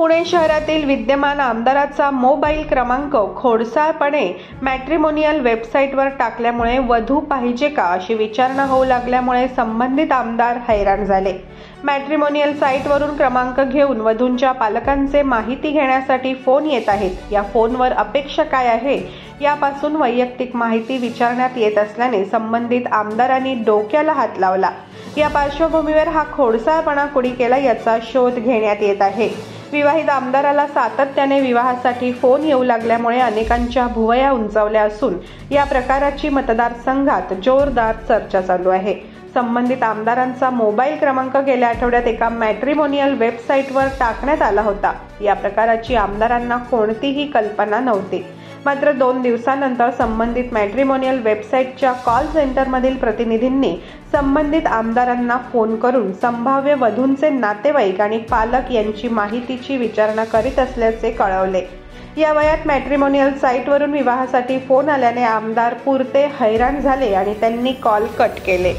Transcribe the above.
पुणे शहरातील विद्यमान आमदाराचा मोबाईल क्रमांक खोडसाळपणे मॅट्रिमोनियल वेबसाईटवर टाकल्यामुळे वधू पाहिजे का अशी विचारणा होऊ लागल्यामुळे संबंधित आमदार हैराण झाले। मॅट्रिमोनियल साईटवरून क्रमांक घेऊन वधूंच्या पालकांचे माहिती घेण्यासाठी फोन येत आहेत। या फोनवर अपेक्षा काय आहे यापासून वैयक्तिक माहिती विचारण्यात येत असल्याने संबंधित आमदारांनी डोक्याला हात लावला। या पार्श्वभूमीवर हा खोडसाळपणा कुणी केला याचा शोध घेण्यात येत आहे। विवाहित आमदाराला सातत्याने विवाहासाठी फोन येऊ लागल्यामुळे अनेकांच्या भुवया उंचावल्या असून या प्रकाराची मतदारसंघात जोरदार चर्चा चालू आहे। संबंधित आमदारांचा मोबाईल क्रमांक गेल्या आठवड्यात एका मॅट्रिमोनियल वेबसाईटवर टाकण्यात आला होता। या प्रकाराची आमदारांना कोणतीही कल्पना नव्हती। मात्र 2 दिवसांनंतर संबंधित मॅट्रिमोनियल वेबसाईटच्या कॉल सेंटरमधील प्रतिनिधींनी संबंधित आमदारांना फोन करून संभाव्य वधूंचे नातेवाईक आणि पालक यांची माहितीची विचारणा करीत असल्याचे कळवले। या वयात मॅट्रिमोनियल साईटवरून विवाहासाठी फोन आल्याने आमदार पुरते हैराण झाले आणि त्यांनी कॉल कट केले।